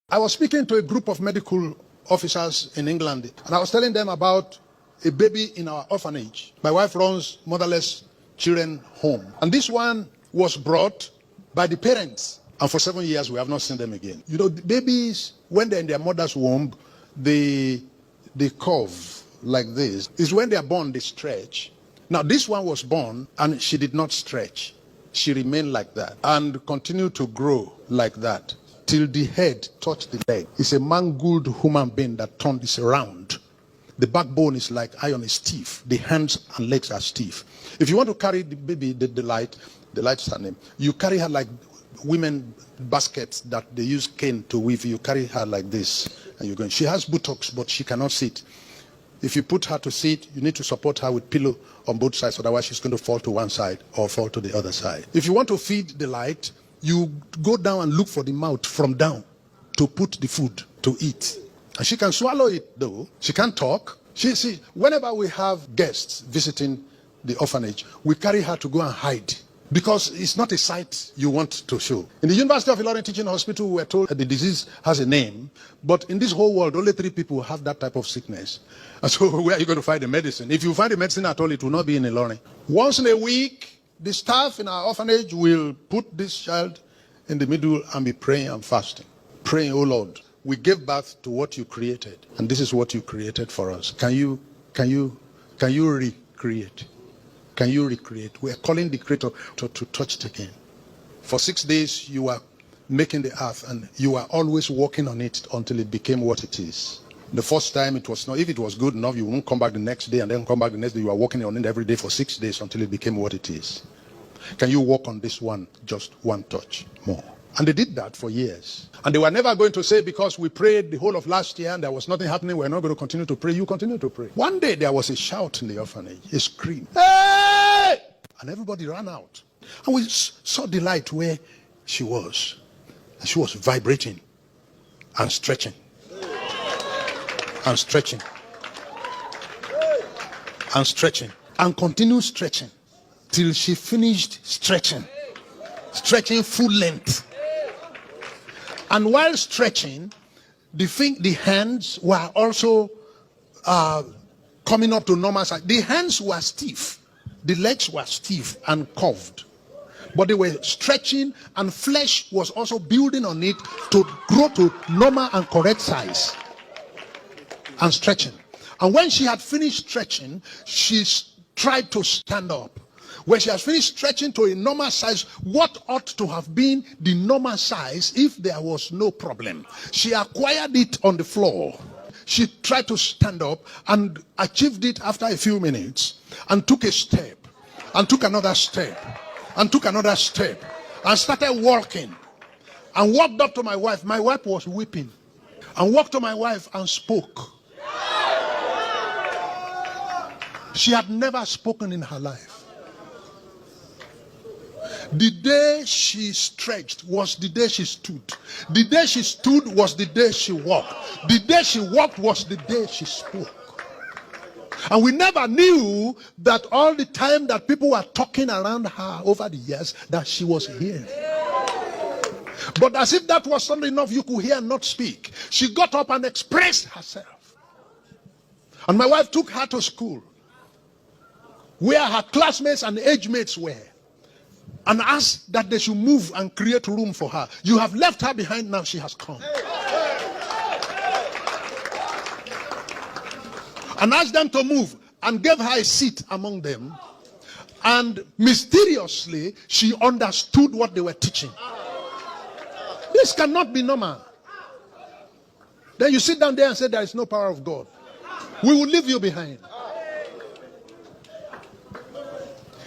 I was speaking to a group of medical officers in England, and I was telling them about a baby in our orphanage. My wife runs motherless children home, and this one was brought by the parents, and for 7 years we have not seen them again. You know, the babies, when they're in their mother's womb, they curve like this. It's when they are born they stretch. Now this one was born and she did not stretch. She remained like that and continued to grow like that till the head touched the leg. It's a mangled human being that turned this around. The backbone is like iron, is stiff. The hands and legs are stiff. If you want to carry the baby, the light is her name. You carry her like women baskets that they use cane to weave. You carry her like this and you're going. She has buttocks, but she cannot sit. If you put her to sit, you need to support her with pillow on both sides, otherwise she's going to fall to one side or fall to the other side. If you want to feed the light, you go down and look for the mouth from down to put the food to eat. And she can swallow it though. She can't talk. See, whenever we have guests visiting the orphanage, we carry her to go and hide because it's not a sight you want to show. In the University of Ilorin Teaching Hospital, we were told that the disease has a name, but in this whole world, only 3 people have that type of sickness. And so where are you going to find the medicine? If you find the medicine at all, it will not be in Ilorin. Once in a week, the staff in our orphanage will put this child in the middle and be praying and fasting. Praying, oh Lord, we gave birth to what you created, and this is what you created for us. Can you recreate? Can you recreate? We are calling the Creator to touch it again. For 6 days, you are making the earth, and you are always working on it until it became what it is. The first time it was not. If it was good enough, you won't come back the next day and then come back the next day. You are working on it every day for 6 days until it became what it is. Can you work on this one, just one touch more? And they did that for years. And they were never going to say, because we prayed the whole of last year and there was nothing happening, we're not going to continue to pray. You continue to pray. One day there was a shout in the orphanage, a scream. Hey! And everybody ran out. And we saw the light where she was. And she was vibrating and stretching. And stretching. And stretching. And continued stretching till she finished stretching. Stretching full length. And while stretching, the hands were also coming up to normal size. The hands were stiff. The legs were stiff and curved. But they were stretching, and flesh was also building on it to grow to normal and correct size. And stretching. And when she had finished stretching, she tried to stand up. When she has finished stretching to a normal size, what ought to have been the normal size if there was no problem, she acquired it on the floor. She tried to stand up and achieved it after a few minutes, and took a step, and took another step, and took another step, and started walking, and walked up to my wife. My wife was weeping, and walked to my wife and spoke. She had never spoken in her life. The day she stretched was the day she stood. The day she stood was the day she walked. The day she walked was the day she spoke. And we never knew that all the time that people were talking around her over the years, that she was hearing. But as if that was something enough, you could hear and not speak. She got up and expressed herself. And my wife took her to school, where her classmates and age mates were, and asked that they should move and create room for her. You have left her behind, now she has come. And asked them to move and gave her a seat among them. And mysteriously, she understood what they were teaching. This cannot be normal. Then you sit down there and say there is no power of God. We will leave you behind.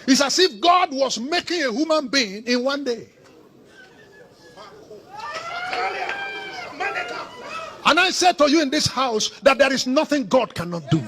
It's as if God was making a human being in one day. And I said to you in this house that there is nothing God cannot do.